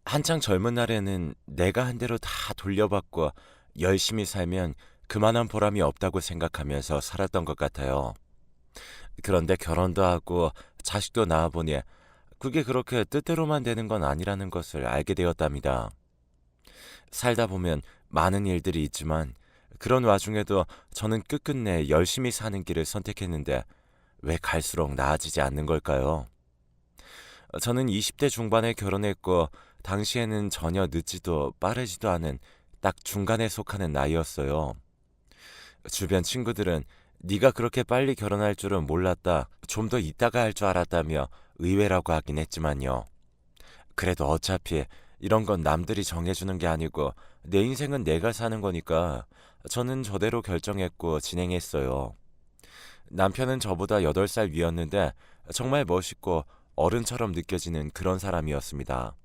한창 젊은 날에는 내가 한 대로 다 돌려받고 열심히 살면 그만한 보람이 없다고 생각하면서 살았던 것 같아요. 그런데 결혼도 하고 자식도 낳아보니 그게 그렇게 뜻대로만 되는 건 아니라는 것을 알게 되었답니다. 살다 보면 많은 일들이 있지만 그런 와중에도 저는 끝끝내 열심히 사는 길을 선택했는데 왜 갈수록 나아지지 않는 걸까요? 저는 20대 중반에 결혼했고 당시에는 전혀 늦지도 빠르지도 않은 딱 중간에 속하는 나이였어요. 주변 친구들은 네가 그렇게 빨리 결혼할 줄은 몰랐다. 좀 더 있다가 할 줄 알았다며 의외라고 하긴 했지만요. 그래도 어차피 이런 건 남들이 정해주는 게 아니고 내 인생은 내가 사는 거니까 저는 저대로 결정했고 진행했어요. 남편은 저보다 8살 위였는데 정말 멋있고 어른처럼 느껴지는 그런 사람이었습니다.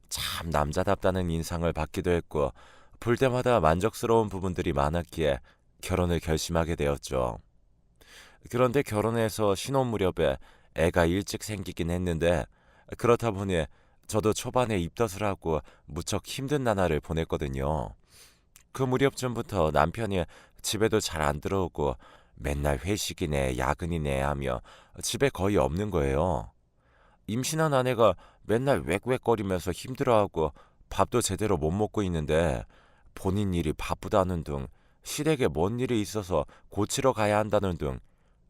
참 남자답다는 인상을 받기도 했고 볼 때마다 만족스러운 부분들이 많았기에 결혼을 결심하게 되었죠. 그런데 결혼해서 신혼 무렵에 애가 일찍 생기긴 했는데 그렇다 보니 저도 초반에 입덧을 하고 무척 힘든 나날을 보냈거든요. 그 무렵쯤부터 남편이 집에도 잘 안 들어오고 맨날 회식이네 야근이네 하며 집에 거의 없는 거예요. 임신한 아내가 맨날 웩웩거리면서 힘들어하고 밥도 제대로 못 먹고 있는데 본인 일이 바쁘다는 등 시댁에 뭔 일이 있어서 고치러 가야 한다는 등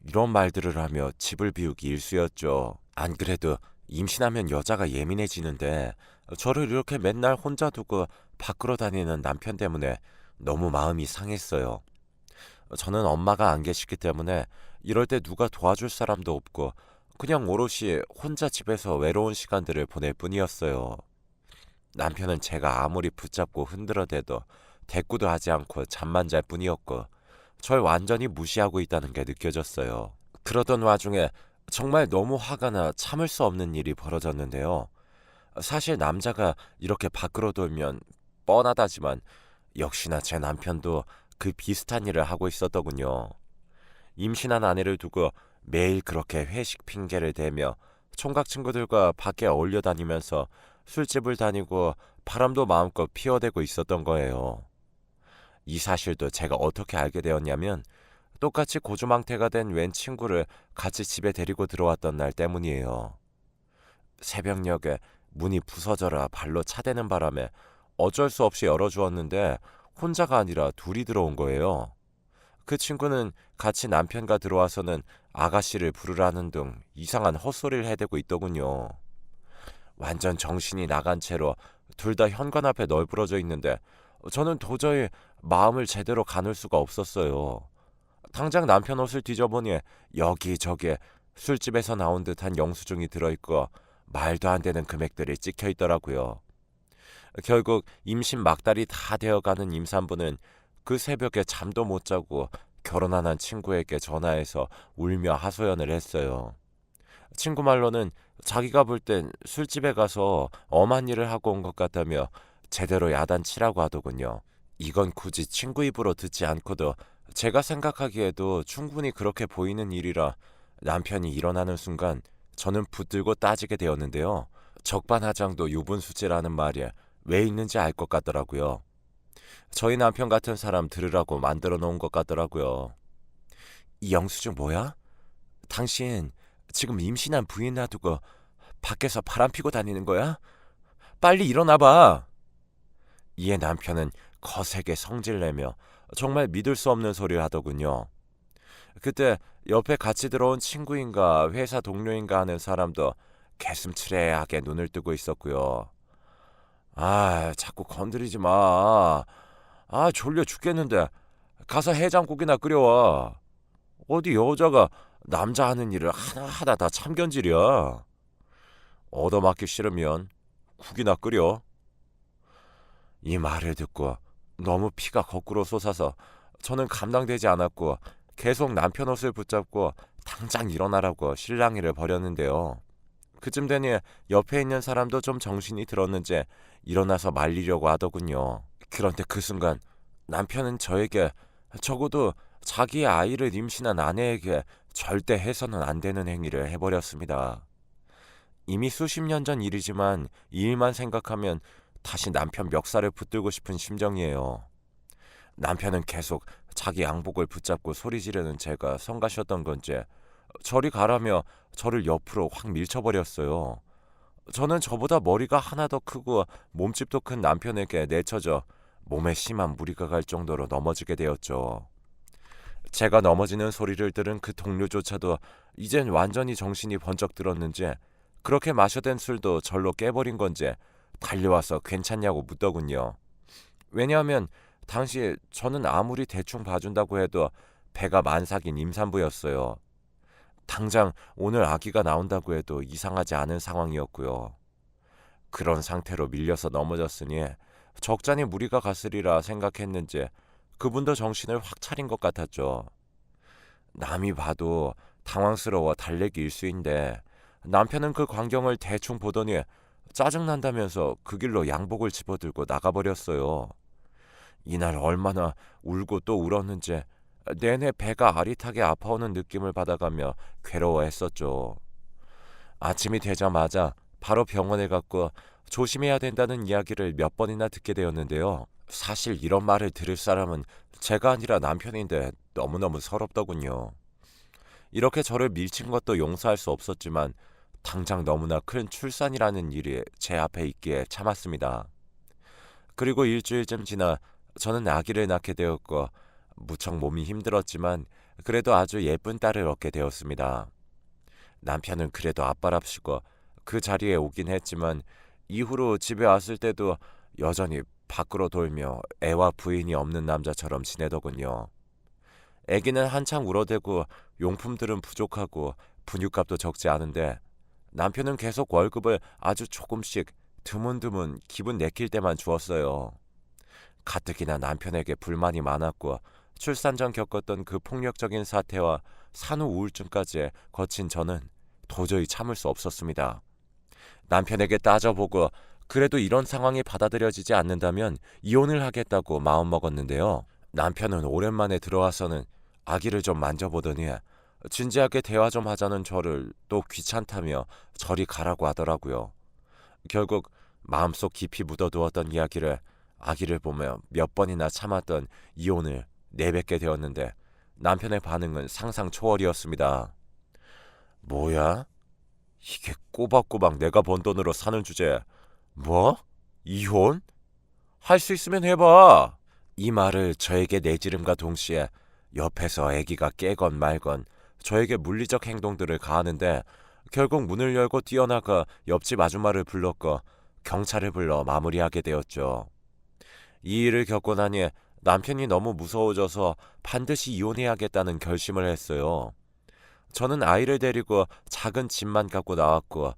이런 말들을 하며 집을 비우기 일쑤였죠. 안 그래도 임신하면 여자가 예민해지는데 저를 이렇게 맨날 혼자 두고 밖으로 다니는 남편 때문에 너무 마음이 상했어요. 저는 엄마가 안 계시기 때문에 이럴 때 누가 도와줄 사람도 없고 그냥 오롯이 혼자 집에서 외로운 시간들을 보낼 뿐이었어요. 남편은 제가 아무리 붙잡고 흔들어대도 대꾸도 하지 않고 잠만 잘 뿐이었고 절 완전히 무시하고 있다는 게 느껴졌어요. 그러던 와중에 정말 너무 화가 나 참을 수 없는 일이 벌어졌는데요. 사실 남자가 이렇게 밖으로 돌면 뻔하다지만 역시나 제 남편도 그 비슷한 일을 하고 있었더군요. 임신한 아내를 두고 매일 그렇게 회식 핑계를 대며 총각 친구들과 밖에 어울려 다니면서 술집을 다니고 바람도 마음껏 피워대고 있었던 거예요. 이 사실도 제가 어떻게 알게 되었냐면 똑같이 고주망태가 된 웬 친구를 같이 집에 데리고 들어왔던 날 때문이에요. 새벽녘에 문이 부서져라 발로 차대는 바람에 어쩔 수 없이 열어주었는데 혼자가 아니라 둘이 들어온 거예요. 그 친구는 같이 남편과 들어와서는 아가씨를 부르라는 등 이상한 헛소리를 해대고 있더군요. 완전 정신이 나간 채로 둘 다 현관 앞에 널브러져 있는데 저는 도저히 마음을 제대로 가눌 수가 없었어요. 당장 남편 옷을 뒤져보니 여기저기 술집에서 나온 듯한 영수증이 들어있고 말도 안 되는 금액들이 찍혀 있더라고요. 결국 임신 막달이 다 되어가는 임산부는 그 새벽에 잠도 못 자고 결혼 안 한 친구에게 전화해서 울며 하소연을 했어요. 친구 말로는 자기가 볼 땐 술집에 가서 엄한 일을 하고 온 것 같다며 제대로 야단치라고 하더군요. 이건 굳이 친구 입으로 듣지 않고도 제가 생각하기에도 충분히 그렇게 보이는 일이라 남편이 일어나는 순간 저는 붙들고 따지게 되었는데요. 적반하장도 유분수지라는 말이 왜 있는지 알 것 같더라고요. 저희 남편 같은 사람 들으라고 만들어 놓은 것 같더라고요. 이 영수증 뭐야? 당신 지금 임신한 부인 놔두고 밖에서 바람 피고 다니는 거야? 빨리 일어나봐. 이에 남편은 거세게 성질내며 정말 믿을 수 없는 소리를 하더군요. 그때 옆에 같이 들어온 친구인가 회사 동료인가 하는 사람도 개슴츠레하게 눈을 뜨고 있었고요. 아, 자꾸 건드리지 마. 아, 졸려 죽겠는데. 가서 해장국이나 끓여와. 어디 여자가 남자 하는 일을 하나하나 다 참견질이야. 얻어맞기 싫으면 국이나 끓여. 이 말을 듣고 너무 피가 거꾸로 솟아서 저는 감당되지 않았고 계속 남편 옷을 붙잡고 당장 일어나라고 실랑이를 벌였는데요. 그쯤 되니 옆에 있는 사람도 좀 정신이 들었는지 일어나서 말리려고 하더군요. 그런데 그 순간 남편은 저에게 적어도 자기의 아이를 임신한 아내에게 절대 해서는 안 되는 행위를 해버렸습니다. 이미 수십 년 전 일이지만 이 일만 생각하면 다시 남편 멱살을 붙들고 싶은 심정이에요. 남편은 계속 자기 양복을 붙잡고 소리 지르는 제가 성가셨던 건지 저리 가라며 저를 옆으로 확 밀쳐버렸어요. 저는 저보다 머리가 하나 더 크고 몸집도 큰 남편에게 내쳐져 몸에 심한 무리가 갈 정도로 넘어지게 되었죠. 제가 넘어지는 소리를 들은 그 동료조차도 이젠 완전히 정신이 번쩍 들었는지 그렇게 마셔댄 술도 절로 깨버린 건지 달려와서 괜찮냐고 묻더군요. 왜냐하면 당시 저는 아무리 대충 봐준다고 해도 배가 만삭인 임산부였어요. 당장 오늘 아기가 나온다고 해도 이상하지 않은 상황이었고요. 그런 상태로 밀려서 넘어졌으니 적잖이 무리가 갔으리라 생각했는지 그분도 정신을 확 차린 것 같았죠. 남이 봐도 당황스러워 달래기 일쑤인데 남편은 그 광경을 대충 보더니 짜증난다면서 그 길로 양복을 집어들고 나가버렸어요. 이날 얼마나 울고 또 울었는지 내내 배가 아릿하게 아파오는 느낌을 받아가며 괴로워했었죠. 아침이 되자마자 바로 병원에 갔고 조심해야 된다는 이야기를 몇 번이나 듣게 되었는데요. 사실 이런 말을 들을 사람은 제가 아니라 남편인데 너무너무 서럽더군요. 이렇게 저를 밀친 것도 용서할 수 없었지만 당장 너무나 큰 출산이라는 일이 제 앞에 있기에 참았습니다. 그리고 일주일쯤 지나 저는 아기를 낳게 되었고 무척 몸이 힘들었지만 그래도 아주 예쁜 딸을 얻게 되었습니다. 남편은 그래도 아빠랍시고 그 자리에 오긴 했지만 이후로 집에 왔을 때도 여전히 밖으로 돌며 애와 부인이 없는 남자처럼 지내더군요. 아기는 한창 울어대고 용품들은 부족하고 분유값도 적지 않은데 남편은 계속 월급을 아주 조금씩 드문드문 기분 내킬 때만 주었어요. 가뜩이나 남편에게 불만이 많았고 출산 전 겪었던 그 폭력적인 사태와 산후 우울증까지 거친 저는 도저히 참을 수 없었습니다. 남편에게 따져보고 그래도 이런 상황이 받아들여지지 않는다면 이혼을 하겠다고 마음먹었는데요. 남편은 오랜만에 들어와서는 아기를 좀 만져보더니 진지하게 대화 좀 하자는 저를 또 귀찮다며 저리 가라고 하더라고요. 결국 마음속 깊이 묻어두었던 이야기를 아기를 보며 몇 번이나 참았던 이혼을 내뱉게 되었는데 남편의 반응은 상상 초월이었습니다. 뭐야? 이게 꼬박꼬박 내가 번 돈으로 사는 주제에 뭐? 이혼? 할 수 있으면 해봐. 이 말을 저에게 내지름과 동시에 옆에서 아기가 깨건 말건 저에게 물리적 행동들을 가하는데 결국 문을 열고 뛰어나가 옆집 아줌마를 불렀고 경찰을 불러 마무리하게 되었죠. 이 일을 겪고 나니 남편이 너무 무서워져서 반드시 이혼해야겠다는 결심을 했어요. 저는 아이를 데리고 작은 집만 갖고 나왔고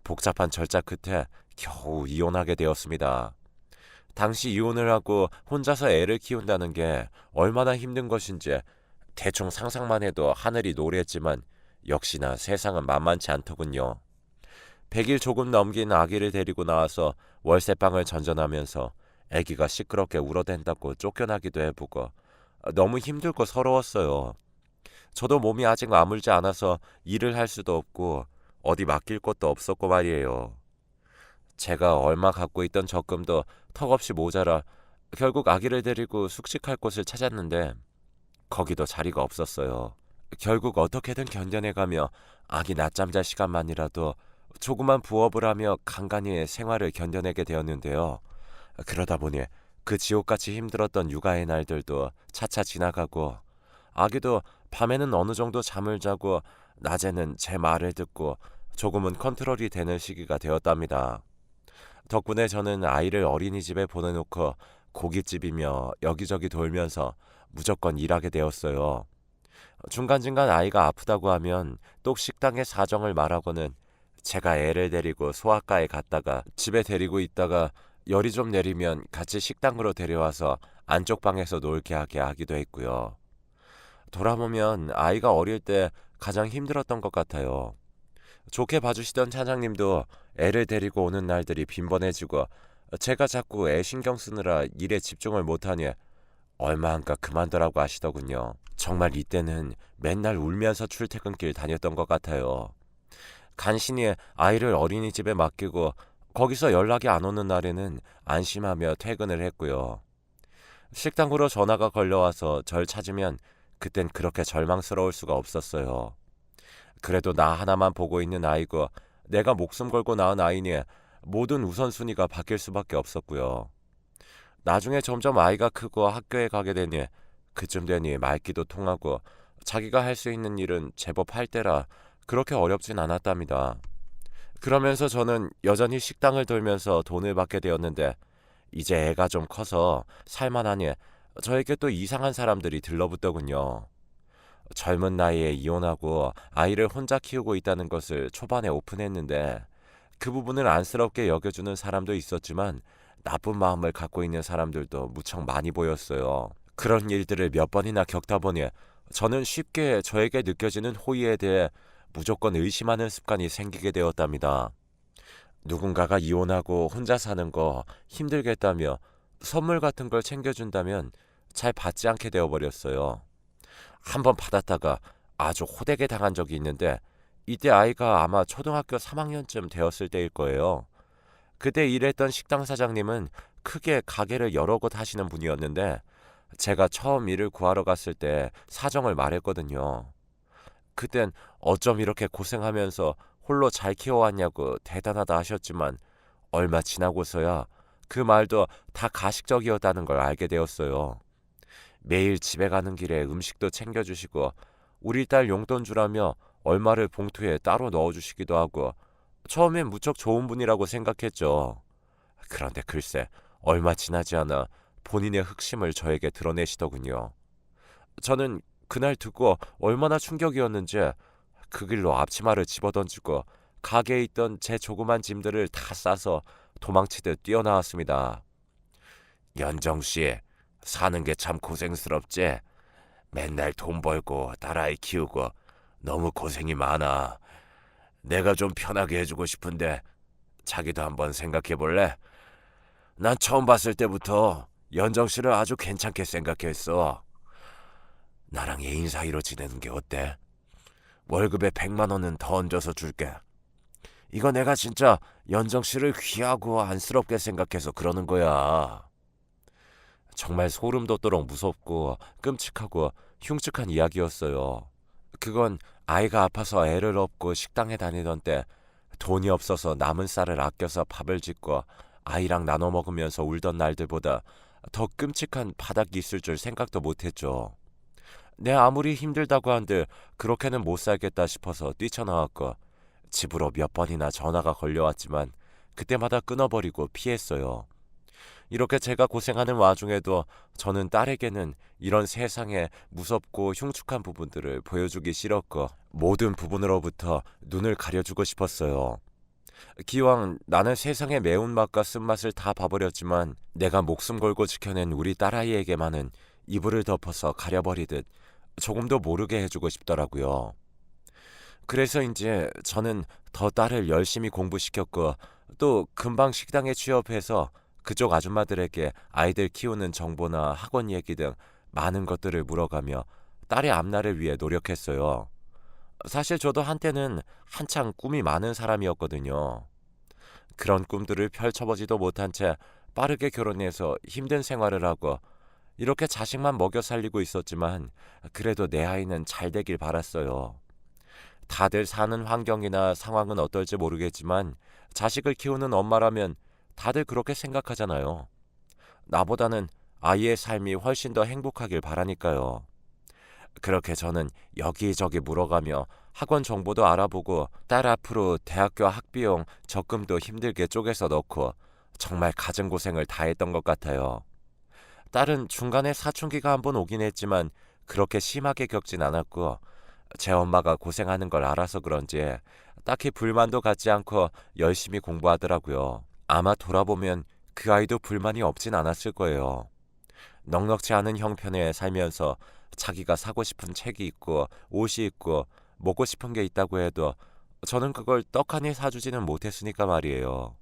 복잡한 절차 끝에 겨우 이혼하게 되었습니다. 당시 이혼을 하고 혼자서 애를 키운다는 게 얼마나 힘든 것인지 대충 상상만 해도 하늘이 노랬지만 역시나 세상은 만만치 않더군요. 100일 조금 넘긴 아기를 데리고 나와서 월세방을 전전하면서 아기가 시끄럽게 울어댄다고 쫓겨나기도 해보고 너무 힘들고 서러웠어요. 저도 몸이 아직 아물지 않아서 일을 할 수도 없고 어디 맡길 곳도 없었고 말이에요. 제가 얼마 갖고 있던 적금도 턱없이 모자라 결국 아기를 데리고 숙식할 곳을 찾았는데 거기도 자리가 없었어요. 결국 어떻게든 견뎌내가며 아기 낮잠 잘 시간만이라도 조그만 부업을 하며 간간히 생활을 견뎌내게 되었는데요. 그러다 보니 그 지옥같이 힘들었던 육아의 날들도 차차 지나가고 아기도 밤에는 어느 정도 잠을 자고 낮에는 제 말을 듣고 조금은 컨트롤이 되는 시기가 되었답니다. 덕분에 저는 아이를 어린이집에 보내놓고 고깃집이며 여기저기 돌면서 무조건 일하게 되었어요. 중간중간 아이가 아프다고 하면 또 식당의 사정을 말하고는 제가 애를 데리고 소아과에 갔다가 집에 데리고 있다가 열이 좀 내리면 같이 식당으로 데려와서 안쪽 방에서 놀게 하게 하기도 했고요. 돌아보면 아이가 어릴 때 가장 힘들었던 것 같아요. 좋게 봐주시던 차장님도 애를 데리고 오는 날들이 빈번해지고 제가 자꾸 애 신경 쓰느라 일에 집중을 못하니 얼마 안가 그만두라고 하시더군요. 정말 이때는 맨날 울면서 출퇴근길 다녔던 것 같아요. 간신히 아이를 어린이집에 맡기고 거기서 연락이 안 오는 날에는 안심하며 퇴근을 했고요. 식당으로 전화가 걸려와서 절 찾으면 그땐 그렇게 절망스러울 수가 없었어요. 그래도 나 하나만 보고 있는 아이고 내가 목숨 걸고 낳은 아이니 모든 우선순위가 바뀔 수밖에 없었고요. 나중에 점점 아이가 크고 학교에 가게 되니 그쯤 되니 말귀도 통하고 자기가 할 수 있는 일은 제법 할 때라 그렇게 어렵진 않았답니다. 그러면서 저는 여전히 식당을 돌면서 돈을 받게 되었는데 이제 애가 좀 커서 살만하니 저에게 또 이상한 사람들이 들러붙더군요. 젊은 나이에 이혼하고 아이를 혼자 키우고 있다는 것을 초반에 오픈했는데 그 부분을 안쓰럽게 여겨주는 사람도 있었지만 나쁜 마음을 갖고 있는 사람들도 무척 많이 보였어요. 그런 일들을 몇 번이나 겪다 보니 저는 쉽게 저에게 느껴지는 호의에 대해 무조건 의심하는 습관이 생기게 되었답니다. 누군가가 이혼하고 혼자 사는 거 힘들겠다며 선물 같은 걸 챙겨준다면 잘 받지 않게 되어버렸어요. 한번 받았다가 아주 호되게 당한 적이 있는데 이때 아이가 아마 초등학교 3학년쯤 되었을 때일 거예요. 그때 일했던 식당 사장님은 크게 가게를 여러 곳 하시는 분이었는데 제가 처음 일을 구하러 갔을 때 사정을 말했거든요. 그땐 어쩜 이렇게 고생하면서 홀로 잘 키워왔냐고 대단하다 하셨지만 얼마 지나고서야 그 말도 다 가식적이었다는 걸 알게 되었어요. 매일 집에 가는 길에 음식도 챙겨주시고 우리 딸 용돈 주라며 얼마를 봉투에 따로 넣어주시기도 하고 처음엔 무척 좋은 분이라고 생각했죠. 그런데 글쎄 얼마 지나지 않아 본인의 흑심을 저에게 드러내시더군요. 저는 그날 듣고 얼마나 충격이었는지 그 길로 앞치마를 집어던지고 가게에 있던 제 조그만 짐들을 다 싸서 도망치듯 뛰어나왔습니다. 연정씨, 사는 게 참 고생스럽지? 맨날 돈 벌고 딸아이 키우고 너무 고생이 많아. 내가 좀 편하게 해주고 싶은데 자기도 한번 생각해 볼래? 난 처음 봤을 때부터 연정씨를 아주 괜찮게 생각했어. 나랑 애인 사이로 지내는 게 어때? 월급에 100만 원은 더 얹어서 줄게. 이거 내가 진짜 연정씨를 귀하고 안쓰럽게 생각해서 그러는 거야. 정말 소름 돋도록 무섭고 끔찍하고 흉측한 이야기였어요. 그건 아이가 아파서 애를 업고 식당에 다니던 때 돈이 없어서 남은 쌀을 아껴서 밥을 짓고 아이랑 나눠 먹으면서 울던 날들보다 더 끔찍한 바닥이 있을 줄 생각도 못했죠. 내 아무리 힘들다고 한들 그렇게는 못 살겠다 싶어서 뛰쳐나왔고 집으로 몇 번이나 전화가 걸려왔지만 그때마다 끊어버리고 피했어요. 이렇게 제가 고생하는 와중에도 저는 딸에게는 이런 세상의 무섭고 흉측한 부분들을 보여주기 싫었고 모든 부분으로부터 눈을 가려주고 싶었어요. 기왕 나는 세상의 매운맛과 쓴맛을 다 봐버렸지만 내가 목숨 걸고 지켜낸 우리 딸아이에게만은 이불을 덮어서 가려버리듯 조금도 모르게 해주고 싶더라고요. 그래서인지 저는 더 딸을 열심히 공부시켰고 또 금방 식당에 취업해서 그쪽 아줌마들에게 아이들 키우는 정보나 학원 얘기 등 많은 것들을 물어가며 딸의 앞날을 위해 노력했어요. 사실 저도 한때는 한창 꿈이 많은 사람이었거든요. 그런 꿈들을 펼쳐보지도 못한 채 빠르게 결혼해서 힘든 생활을 하고 이렇게 자식만 먹여 살리고 있었지만 그래도 내 아이는 잘 되길 바랐어요. 다들 사는 환경이나 상황은 어떨지 모르겠지만 자식을 키우는 엄마라면 다들 그렇게 생각하잖아요. 나보다는 아이의 삶이 훨씬 더 행복하길 바라니까요. 그렇게 저는 여기저기 물어가며 학원 정보도 알아보고 딸 앞으로 대학교 학비용 적금도 힘들게 쪼개서 넣고 정말 갖은 고생을 다 했던 것 같아요. 딸은 중간에 사춘기가 한번 오긴 했지만 그렇게 심하게 겪진 않았고 제 엄마가 고생하는 걸 알아서 그런지 딱히 불만도 갖지 않고 열심히 공부하더라고요. 아마 돌아보면 그 아이도 불만이 없진 않았을 거예요. 넉넉지 않은 형편에 살면서 자기가 사고 싶은 책이 있고 옷이 있고 먹고 싶은 게 있다고 해도 저는 그걸 떡하니 사주지는 못했으니까 말이에요.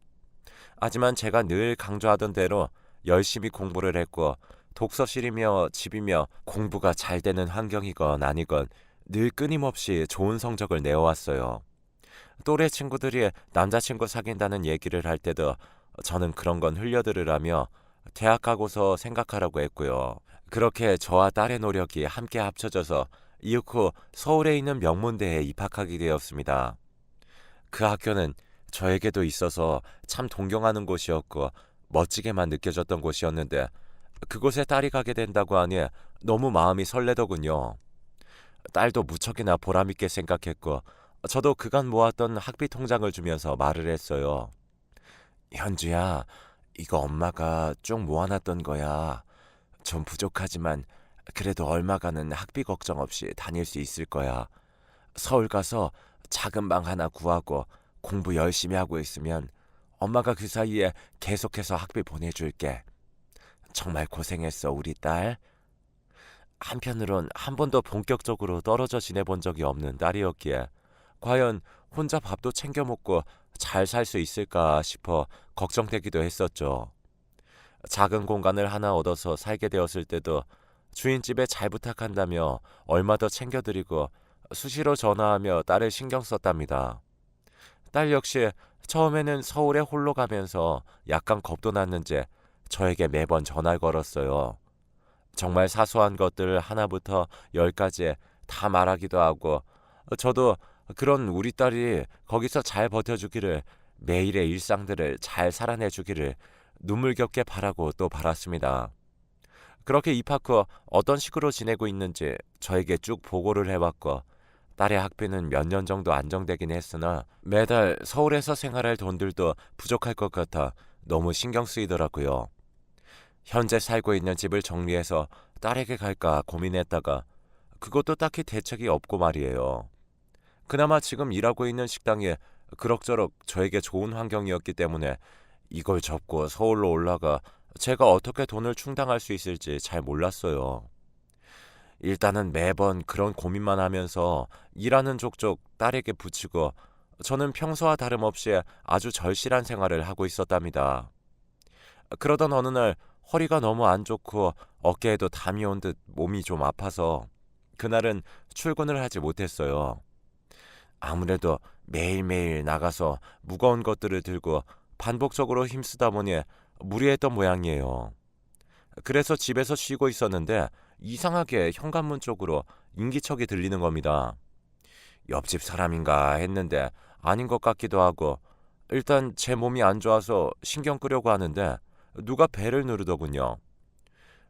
하지만 제가 늘 강조하던 대로 열심히 공부를 했고 독서실이며 집이며 공부가 잘 되는 환경이건 아니건 늘 끊임없이 좋은 성적을 내어왔어요. 또래 친구들이 남자친구 사귄다는 얘기를 할 때도 저는 그런 건 흘려들으라며 대학 가고서 생각하라고 했고요. 그렇게 저와 딸의 노력이 함께 합쳐져서 이후 서울에 있는 명문대에 입학하게 되었습니다. 그 학교는 저에게도 있어서 참 동경하는 곳이었고 멋지게만 느껴졌던 곳이었는데 그곳에 딸이 가게 된다고 하니 너무 마음이 설레더군요. 딸도 무척이나 보람있게 생각했고 저도 그간 모았던 학비 통장을 주면서 말을 했어요. 현주야, 이거 엄마가 쭉 모아놨던 거야. 좀 부족하지만 그래도 얼마가는 학비 걱정 없이 다닐 수 있을 거야. 서울 가서 작은 방 하나 구하고 공부 열심히 하고 있으면 엄마가 그 사이에 계속해서 학비 보내줄게. 정말 고생했어, 우리 딸. 한편으론 한 번도 본격적으로 떨어져 지내본 적이 없는 딸이었기에 과연 혼자 밥도 챙겨 먹고 잘 살 수 있을까 싶어 걱정되기도 했었죠. 작은 공간을 하나 얻어서 살게 되었을 때도 주인집에 잘 부탁한다며 얼마 더 챙겨드리고 수시로 전화하며 딸을 신경 썼답니다. 딸 역시 처음에는 서울에 홀로 가면서 약간 겁도 났는지 저에게 매번 전화를 걸었어요. 정말 사소한 것들 하나부터 열까지 다 말하기도 하고 저도 그런 우리 딸이 거기서 잘 버텨주기를 매일의 일상들을 잘 살아내주기를 눈물겹게 바라고 또 바랐습니다. 그렇게 입학 후 어떤 식으로 지내고 있는지 저에게 쭉 보고를 해왔고 딸의 학비는 몇 년 정도 안정되긴 했으나 매달 서울에서 생활할 돈들도 부족할 것 같아 너무 신경 쓰이더라고요. 현재 살고 있는 집을 정리해서 딸에게 갈까 고민했다가 그것도 딱히 대책이 없고 말이에요. 그나마 지금 일하고 있는 식당이 그럭저럭 저에게 좋은 환경이었기 때문에 이걸 접고 서울로 올라가 제가 어떻게 돈을 충당할 수 있을지 잘 몰랐어요. 일단은 매번 그런 고민만 하면서 일하는 족족 딸에게 붙이고 저는 평소와 다름없이 아주 절실한 생활을 하고 있었답니다. 그러던 어느 날 허리가 너무 안 좋고 어깨에도 담이 온 듯 몸이 좀 아파서 그날은 출근을 하지 못했어요. 아무래도 매일매일 나가서 무거운 것들을 들고 반복적으로 힘쓰다 보니 무리했던 모양이에요. 그래서 집에서 쉬고 있었는데 이상하게 현관문 쪽으로 인기척이 들리는 겁니다. 옆집 사람인가 했는데 아닌 것 같기도 하고 일단 제 몸이 안 좋아서 신경 끄려고 하는데 누가 벨을 누르더군요.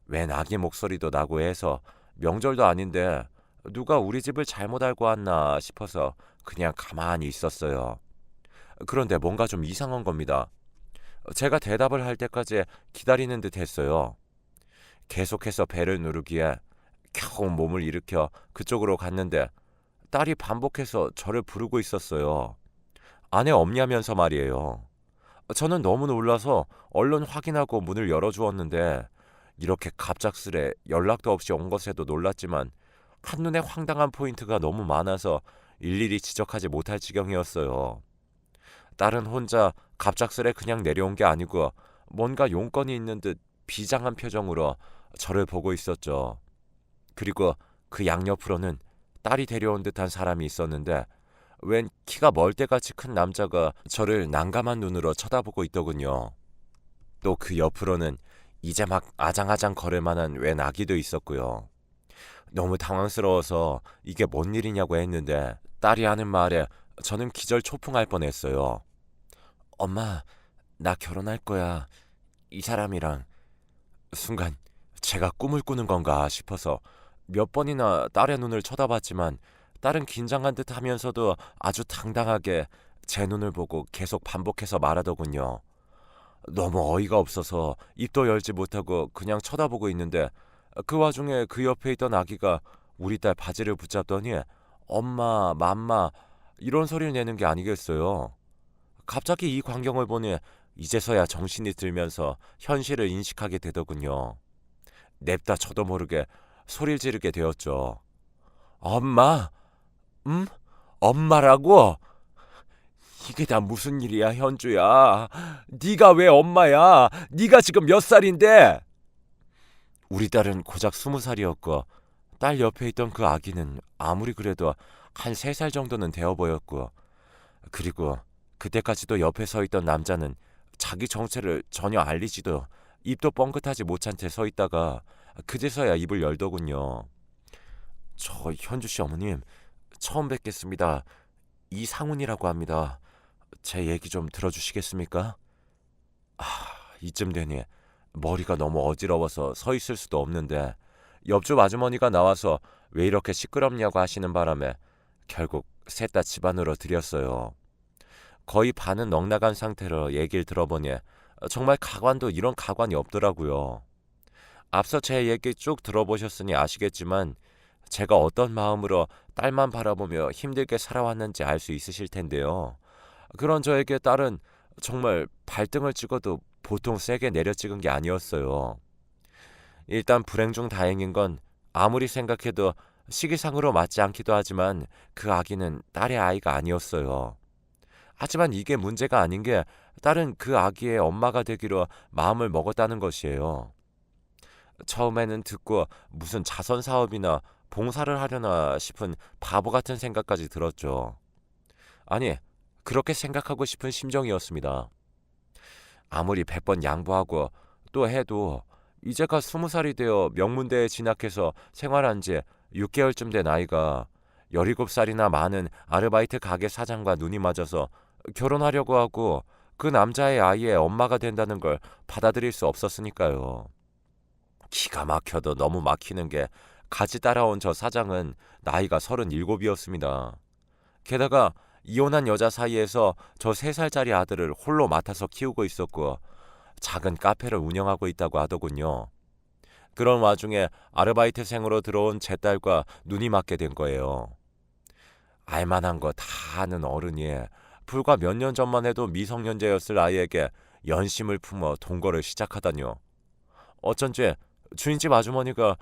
웬 아기 목소리도 나고 해서 명절도 아닌데 누가 우리 집을 잘못 알고 왔나 싶어서 그냥 가만히 있었어요. 그런데 뭔가 좀 이상한 겁니다. 제가 대답을 할 때까지 기다리는 듯 했어요. 계속해서 벨을 누르기에 겨우 몸을 일으켜 그쪽으로 갔는데 딸이 반복해서 저를 부르고 있었어요. 안에 없냐면서 말이에요. 저는 너무 놀라서 얼른 확인하고 문을 열어주었는데 이렇게 갑작스레 연락도 없이 온 것에도 놀랐지만 한눈에 황당한 포인트가 너무 많아서 일일이 지적하지 못할 지경이었어요. 딸은 혼자 갑작스레 그냥 내려온 게 아니고 뭔가 용건이 있는 듯 비장한 표정으로 저를 보고 있었죠. 그리고 그 양옆으로는 딸이 데려온 듯한 사람이 있었는데 웬 키가 멀대같이 큰 남자가 저를 난감한 눈으로 쳐다보고 있더군요. 또 그 옆으로는 이제 막 아장아장 걸을 만한 웬 아기도 있었고요. 너무 당황스러워서 이게 뭔 일이냐고 했는데 딸이 하는 말에 저는 기절 초풍할 뻔했어요. 엄마, 나 결혼할 거야. 이 사람이랑. 순간 제가 꿈을 꾸는 건가 싶어서 몇 번이나 딸의 눈을 쳐다봤지만 딸은 긴장한 듯 하면서도 아주 당당하게 제 눈을 보고 계속 반복해서 말하더군요. 너무 어이가 없어서 입도 열지 못하고 그냥 쳐다보고 있는데 그 와중에 그 옆에 있던 아기가 우리 딸 바지를 붙잡더니 엄마, 맘마 이런 소리를 내는 게 아니겠어요. 갑자기 이 광경을 보니 이제서야 정신이 들면서 현실을 인식하게 되더군요. 냅다 저도 모르게 소리를 지르게 되었죠. 엄마? 응? 엄마라고? 이게 다 무슨 일이야, 현주야? 네가 왜 엄마야? 네가 지금 몇 살인데? 우리 딸은 고작 20살이었고 딸 옆에 있던 그 아기는 아무리 그래도 한 3살 정도는 되어 보였고 그리고 그때까지도 옆에 서 있던 남자는 자기 정체를 전혀 알리지도 입도 뻥긋하지 못한 채 서 있다가 그제서야 입을 열더군요. 저 현주 씨 어머님 처음 뵙겠습니다. 이상훈이라고 합니다. 제 얘기 좀 들어주시겠습니까? 아, 이쯤 되니 머리가 너무 어지러워서 서 있을 수도 없는데 옆집 아주머니가 나와서 왜 이렇게 시끄럽냐고 하시는 바람에 결국 셋 다 집 안으로 들였어요. 거의 반은 넉나간 상태로 얘기를 들어보니 정말 가관도 이런 가관이 없더라고요. 앞서 제 얘기 쭉 들어보셨으니 아시겠지만 제가 어떤 마음으로 딸만 바라보며 힘들게 살아왔는지 알 수 있으실 텐데요. 그런 저에게 딸은 정말 발등을 찍어도 보통 세게 내려 찍은 게 아니었어요. 일단 불행 중 다행인 건 아무리 생각해도 시기상으로 맞지 않기도 하지만 그 아기는 딸의 아이가 아니었어요. 하지만 이게 문제가 아닌 게 딸은 그 아기의 엄마가 되기로 마음을 먹었다는 것이에요. 처음에는 듣고 무슨 자선 사업이나 봉사를 하려나 싶은 바보 같은 생각까지 들었죠. 아니, 그렇게 생각하고 싶은 심정이었습니다. 아무리 100번 양보하고 또 해도 이제가 20살이 되어 명문대에 진학해서 생활한 지 6개월쯤 된 아이가 17살이나 많은 아르바이트 가게 사장과 눈이 맞아서 결혼하려고 하고 그 남자의 아이의 엄마가 된다는 걸 받아들일 수 없었으니까요. 기가 막혀도 너무 막히는 게 같이 따라온 저 사장은 나이가 37이었습니다. 게다가 이혼한 여자 사이에서 저 3살짜리 아들을 홀로 맡아서 키우고 있었고 작은 카페를 운영하고 있다고 하더군요. 그런 와중에 아르바이트생으로 들어온 제 딸과 눈이 맞게 된 거예요. 알만한 거 다 아는 어른이 불과 몇 년 전만 해도 미성년자였을 아이에게 연심을 품어 동거를 시작하다뇨. 어쩐지 주인집 아주머니가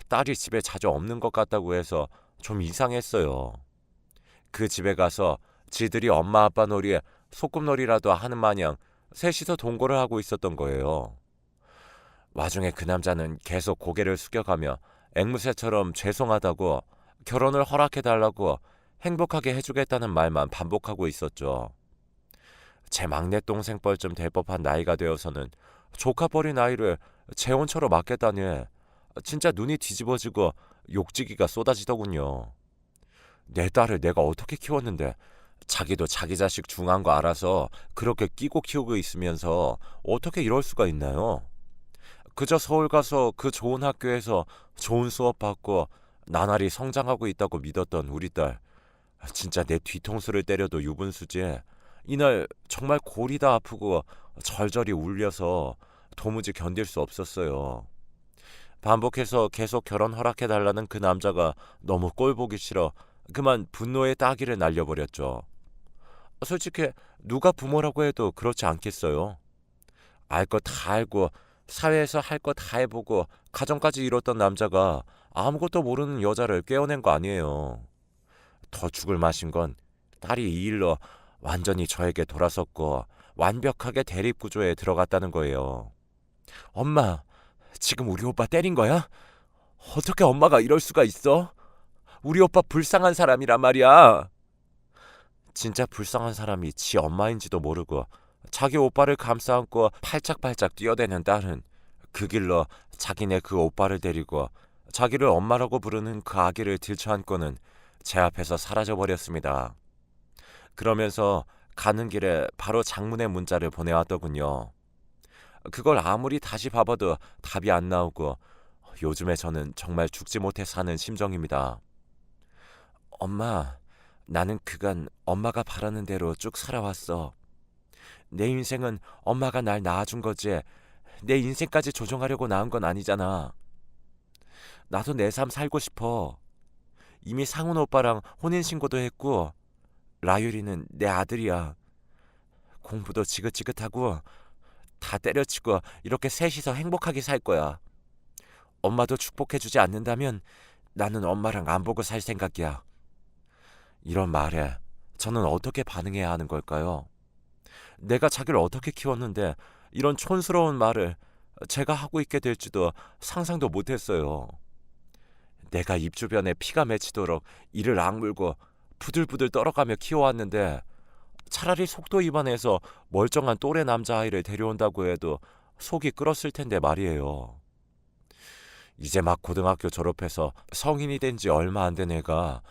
딸이 집에 자주 없는 것 같다고 해서 좀 이상했어요. 그 집에 가서 지들이 엄마 아빠 놀이에 소꿉놀이라도 하는 마냥 셋이서 동거를 하고 있었던 거예요. 와중에 그 남자는 계속 고개를 숙여가며 앵무새처럼 죄송하다고 결혼을 허락해달라고 행복하게 해주겠다는 말만 반복하고 있었죠. 제 막내 동생 뻘쯤 될 법한 나이가 되어서는 조카뻘인 아이를 재혼처로 맡겠다니 진짜 눈이 뒤집어지고 욕지기가 쏟아지더군요. 내 딸을 내가 어떻게 키웠는데 자기도 자기 자식 중한 거 알아서 그렇게 끼고 키우고 있으면서 어떻게 이럴 수가 있나요? 그저 서울 가서 그 좋은 학교에서 좋은 수업 받고 나날이 성장하고 있다고 믿었던 우리 딸. 진짜 내 뒤통수를 때려도 유분수지. 이날 정말 골이 다 아프고 절절히 울려서 도무지 견딜 수 없었어요. 반복해서 계속 결혼 허락해달라는 그 남자가 너무 꼴보기 싫어 그만 분노의 따기를 날려버렸죠. 솔직히 누가 부모라고 해도 그렇지 않겠어요. 알 거 다 알고 사회에서 할 거 다 해보고 가정까지 이뤘던 남자가 아무것도 모르는 여자를 꿰어낸 거 아니에요. 더 죽을 맛인 건 딸이 이 일로 완전히 저에게 돌아섰고 완벽하게 대립구조에 들어갔다는 거예요. 엄마, 지금 우리 오빠 때린 거야? 어떻게 엄마가 이럴 수가 있어? 우리 오빠 불쌍한 사람이란 말이야. 진짜 불쌍한 사람이 지 엄마인지도 모르고 자기 오빠를 감싸안고 팔짝팔짝 뛰어대는 딸은 그 길로 자기네 그 오빠를 데리고 자기를 엄마라고 부르는 그 아기를 들쳐안고는 제 앞에서 사라져버렸습니다. 그러면서 가는 길에 바로 장문의 문자를 보내왔더군요. 그걸 아무리 다시 봐봐도 답이 안 나오고 요즘에 저는 정말 죽지 못해 사는 심정입니다. 엄마, 나는 그간 엄마가 바라는 대로 쭉 살아왔어. 내 인생은 엄마가 날 낳아준 거지 내 인생까지 조종하려고 낳은 건 아니잖아. 나도 내 삶 살고 싶어. 이미 상훈 오빠랑 혼인신고도 했고 라유리는 내 아들이야. 공부도 지긋지긋하고 다 때려치고 이렇게 셋이서 행복하게 살 거야. 엄마도 축복해주지 않는다면 나는 엄마랑 안 보고 살 생각이야. 이런 말에 저는 어떻게 반응해야 하는 걸까요? 내가 자기를 어떻게 키웠는데 이런 촌스러운 말을 제가 하고 있게 될지도 상상도 못했어요. 내가 입 주변에 피가 맺히도록 이를 악물고 부들부들 떨어가며 키워왔는데 차라리 속도 위반해서 멀쩡한 또래 남자아이를 데려온다고 해도 속이 끓었을 텐데 말이에요. 이제 막 고등학교 졸업해서 성인이 된 지 얼마 안 된 애가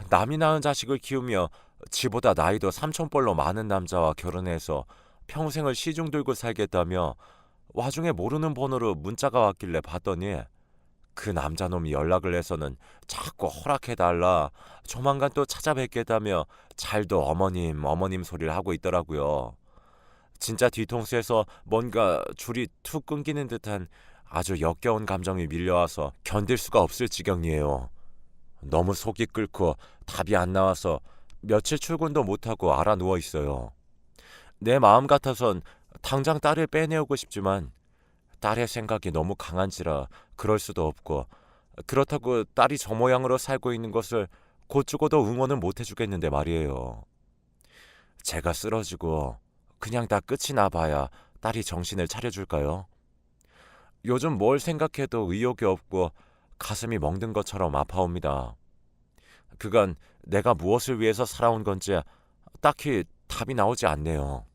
남이 낳은 자식을 키우며 지보다 나이도 삼촌뻘로 많은 남자와 결혼해서 평생을 시중 들고 살겠다며 와중에 모르는 번호로 문자가 왔길래 봤더니 그 남자놈이 연락을 해서는 자꾸 허락해달라, 조만간 또 찾아뵙겠다며 잘도 어머님 어머님 소리를 하고 있더라고요. 진짜 뒤통수에서 뭔가 줄이 툭 끊기는 듯한 아주 역겨운 감정이 밀려와서 견딜 수가 없을 지경이에요. 너무 속이 끓고 답이 안 나와서 며칠 출근도 못하고 알아 누워 있어요. 내 마음 같아선 당장 딸을 빼내오고 싶지만 딸의 생각이 너무 강한지라 그럴 수도 없고, 그렇다고 딸이 저 모양으로 살고 있는 것을 곧 죽어도 응원은 못 해주겠는데 말이에요. 제가 쓰러지고 그냥 다 끝이 나봐야 딸이 정신을 차려줄까요? 요즘 뭘 생각해도 의욕이 없고 가슴이 멍든 것처럼 아파옵니다. 그간 내가 무엇을 위해서 살아온 건지 딱히 답이 나오지 않네요.